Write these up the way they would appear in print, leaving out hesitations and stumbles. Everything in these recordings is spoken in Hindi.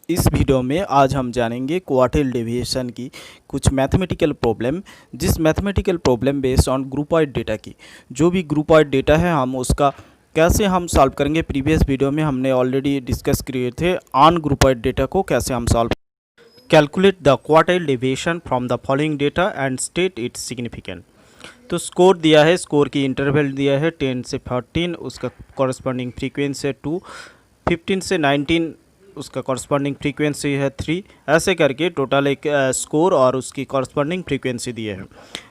इस वीडियो में आज हम जानेंगे क्वार्टाइल डेविएशन की कुछ मैथमेटिकल प्रॉब्लम। जिस mathematical problem based on grouped data की, जो भी ग्रुपॉइड डेटा है हम उसका कैसे हम सॉल्व करेंगे। प्रीवियस वीडियो में हमने ऑलरेडी डिस्कस किए थे ऑन ग्रुपॉइड डेटा को कैसे हम solve. Calculate the quartile deviation from the following data and state it's significant. तो स्कोर दिया है, स्कोर की इंटरवल दिया है 10 से 14, उसका कॉरस्पॉन्डिंग फ्रीक्वेंसी है 2, 15 से 19 उसका कॉरस्पॉन्डिंग फ्रीक्वेंसी है 3। ऐसे करके टोटल एक स्कोर और उसकी कॉरस्पॉन्डिंग फ्रीक्वेंसी दिए हैं।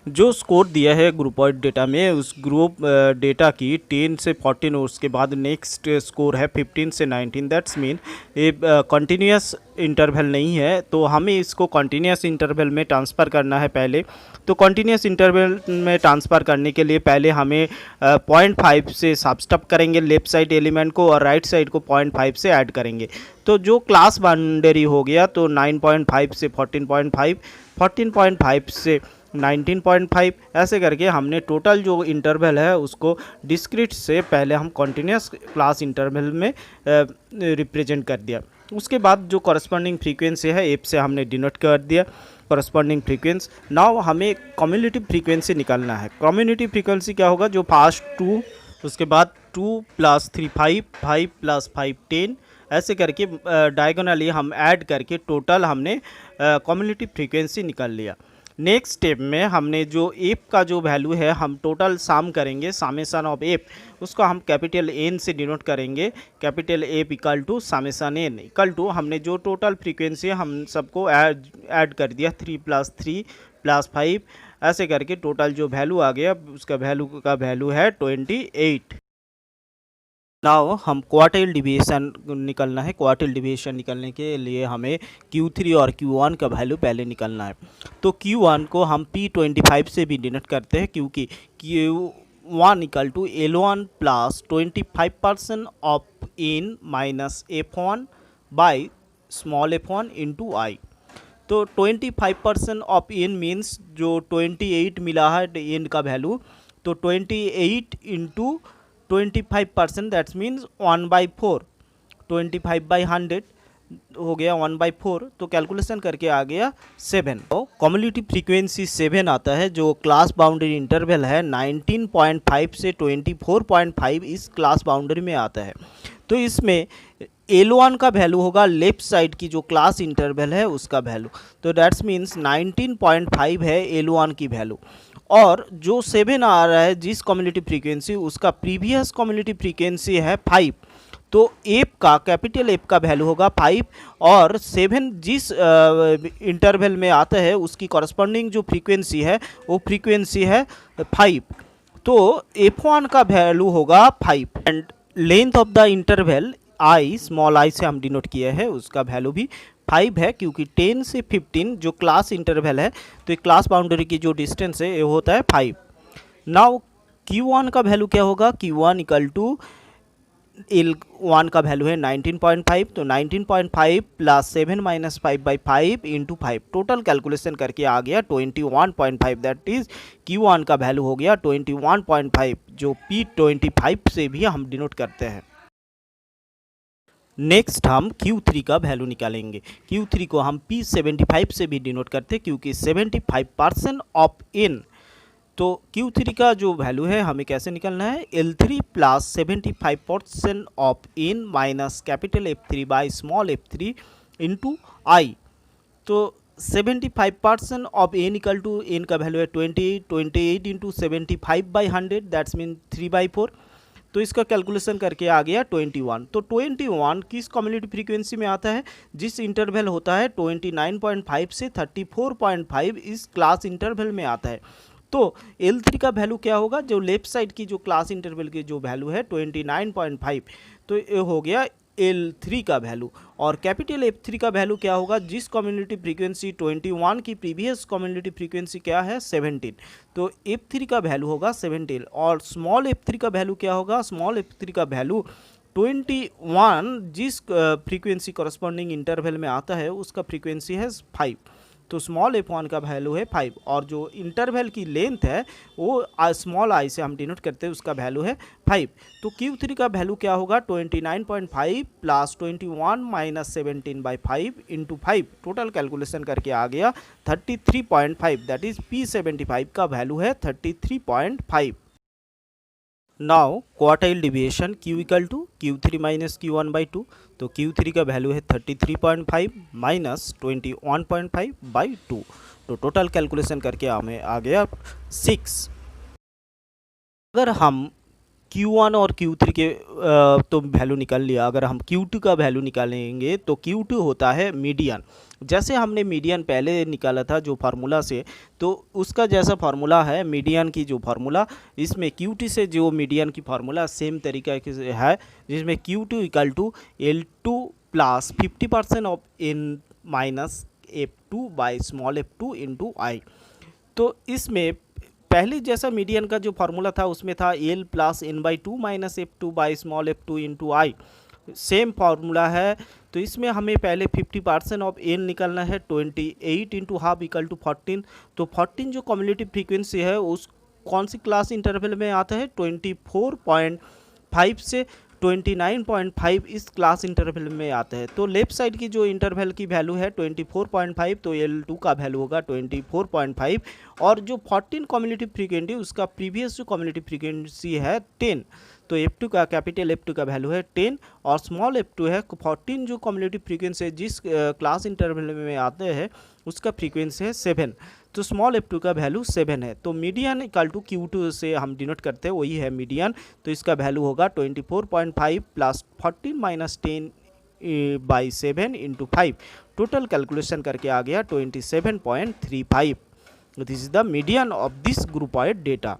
जो स्कोर दिया है ग्रुपॉइड डेटा में, उस ग्रुप डेटा की 10 से 14 और उसके बाद नेक्स्ट स्कोर है 15 से 19। दैट्स मीन ये कंटिन्यूस इंटरवल नहीं है, तो हमें इसको कंटिन्यूस इंटरवल में ट्रांसफ़र करना है पहले। तो कंटिन्यूस इंटरवल में ट्रांसफ़र करने के लिए पहले हमें 0.5 से सब्ट्रैक्ट करेंगे लेफ़्ट साइड एलिमेंट को और राइट साइड को 0.5 से ऐड करेंगे। तो जो क्लास बाउंड्री हो गया तो 9.5 से 14.5, 14.5 से 19.5, ऐसे करके हमने टोटल जो इंटरवल है उसको डिस्क्रीट से पहले हम कंटिन्यूस क्लास इंटरवल में रिप्रेजेंट कर दिया। उसके बाद जो कॉरस्पॉन्डिंग फ्रीक्वेंसी है एफ से हमने डिनोट कर दिया कॉरस्पॉन्डिंग फ्रीक्वेंसी। नाउ हमें कम्युनिटी फ्रीक्वेंसी निकालना है। कम्युनिटी फ्रीक्वेंसी क्या होगा, जो फास्ट 2, उसके बाद 2 + 3 5, 5 + 5 10, ऐसे करके डायगोनली हम ऐड करके टोटल हमने कम्युनिटी फ्रीक्वेंसी निकाल लिया। नेक्स्ट स्टेप में हमने जो एफ का जो वैल्यू है हम टोटल साम करेंगे, सामेशन ऑफ एफ, उसको हम कैपिटल एन से डिनोट करेंगे। Capital F equal to summation N equal to हमने जो टोटल फ्रीक्वेंसी है हम सबको ऐड कर दिया 3 + 3 + 5, ऐसे करके टोटल जो वैल्यू आ गया उसका वैल्यू है 28। नाउ हम क्वार्टाइल डिवीएशन निकलना है। क्वार्टाइल डिवीएशन निकलने के लिए हमें Q3 और Q1 का वैल्यू पहले निकलना है। तो Q1 को हम P25 से भी डिनोट करते हैं, क्योंकि Q1 = L1 + 25% of n minus F1 by small f1 into I. तो 25% ऑफ n मीन्स जो 28 मिला है n का वैल्यू, तो 28 इंटू 25%, दैट्स मीन्स 1/4, 25/100 हो गया 1/4। तो कैलकुलेशन करके आ गया 7। तो कम्युनिटी फ्रीक्वेंसी 7 आता है। जो क्लास बाउंड्री इंटरवल है 19.5 से 24.5 इस क्लास बाउंड्री में आता है। तो इसमें L1 का वैल्यू होगा लेफ्ट साइड की जो क्लास इंटरवल है उसका वैल्यू, तो दैट्स मीन्स 19.5 है L1 की वैल्यू। और जो 7 आ रहा है जिस कम्युनिटी फ्रीक्वेंसी, उसका प्रीवियस कम्युनिटी फ्रीक्वेंसी है 5। तो एफ का, कैपिटल एफ का वैल्यू होगा 5 और 7 जिस इंटरवल में आता है उसकी कॉरस्पॉन्डिंग जो फ्रीक्वेंसी है वो फ्रीक्वेंसी है 5। तो F1 का वैल्यू होगा 5 and length of the interval I, small I से हम डिनोट किया है, उसका वैल्यू भी 5 है, क्योंकि 10 से 15 जो क्लास इंटरवल है तो एक क्लास बाउंड्री की जो डिस्टेंस है ये होता है 5। नाउ Q1 का वैल्यू क्या होगा, Q1 = L1 का वैल्यू है 19.5, तो 19.5 + 7 - 5/5 इंटू 5, टोटल कैलकुलेशन करके आ गया 21.5। दैट इज Q1 का वैल्यू हो गया 21.5, जो P25 से भी हम डिनोट करते हैं। नेक्स्ट हम Q3 का वैल्यू निकालेंगे। Q3 को हम P75 से भी डिनोट करते हैं, क्योंकि 75% ऑफ n। तो Q3 का जो वैल्यू है हमें कैसे निकालना है, L3 + 75% of n minus capital F3 by small f3 into I. तो 75% ऑफ n = n का वैल्यू है 28, 28 इंटू 75/100, दैट्स मीन 3/4। तो इसका कैलकुलेशन करके आ गया 21। तो 21 किस कम्युनिटी फ्रीक्वेंसी में आता है, जिस इंटरवल होता है 29.5 से 34.5 इस क्लास इंटरवल में आता है। तो L3 का वैल्यू क्या होगा, जो लेफ्ट साइड की जो क्लास इंटरवल की जो वैल्यू है 29.5, तो ये हो गया L3 का वैल्यू। और कैपिटल F3 का वैल्यू क्या होगा, जिस कम्युनिटी फ्रीक्वेंसी 21 की प्रीवियस कम्युनिटी फ्रीक्वेंसी क्या है 17, तो F3 का वैल्यू होगा 17। और स्मॉल f3 का वैल्यू क्या होगा, स्मॉल f3 का वैल्यू 21 जिस फ्रीक्वेंसी कॉरस्पॉन्डिंग इंटरवल में आता है उसका फ्रीक्वेंसी है 5। तो स्मॉल f1 का वैल्यू है 5 और जो इंटरवल की लेंथ है वो स्मॉल आई से हम डिनोट करते हैं, उसका वैल्यू है 5। तो Q3 का वैल्यू क्या होगा 29.5 plus 21 minus 17/5 into 5, total calculation करके आ गया 33.5, दैट इज P75 का वैल्यू है 33.5। Now quartile deviation Q equal to Q3 minus Q1/2, तो Q3 का वैल्यू है 33.5 माइनस 21.5 बाई 2, तो टोटल कैलकुलेशन करके हमें आ गया 6। अगर हम Q1 और Q3 के तो वैल्यू निकाल लिया, अगर हम Q2 का वैल्यू निकालेंगे तो Q2 होता है मीडियन। जैसे हमने मीडियन पहले निकाला था जो फार्मूला से, तो उसका जैसा फार्मूला है मीडियन की जो फार्मूला, इसमें Q2 से जो मीडियन की फार्मूला सेम तरीका से है, जिसमें Q2 equal to L2 plus 50% of N minus F2 by small f2 into I. तो इसमें पहले जैसा मीडियन का जो फार्मूला था उसमें था L plus N/2 minus F2 by small f2 into I, same formula है। तो इसमें हमें पहले 50% ऑफ N निकालना है, 28 इंटू हाफ इक्वल टू 14। तो 14 जो कम्युलेटिव फ्रीक्वेंसी है उस कौन सी क्लास इंटरवल में आता है 24.5 से 29.5 इस क्लास इंटरवल में आता है। तो लेफ्ट साइड की जो इंटरवल की वैल्यू है 24.5, तो L2 का वैल्यू होगा 24.5 और जो 14 कम्युलेटिव फ्रीक्वेंसी उसका प्रीवियस जो कम्युलेटिव फ्रीक्वेंसी है 10, तो F2 का कैपिटल F2 का वैल्यू है 10 और स्मॉल f2 है 14, जो कम्युलेटिव फ्रीक्वेंसी जिस क्लास इंटरवल में आते हैं उसका फ्रीक्वेंसी है 7, तो स्मॉल f2 का वैल्यू 7 है। तो मीडियन इक्वल टू Q2 से हम डिनोट करते हैं, वही है मीडियन। तो इसका वैल्यू होगा 24.5 plus 14 minus 10 by 7 into 5, total calculation करके आ गया 27.35। This is the median of this grouped data.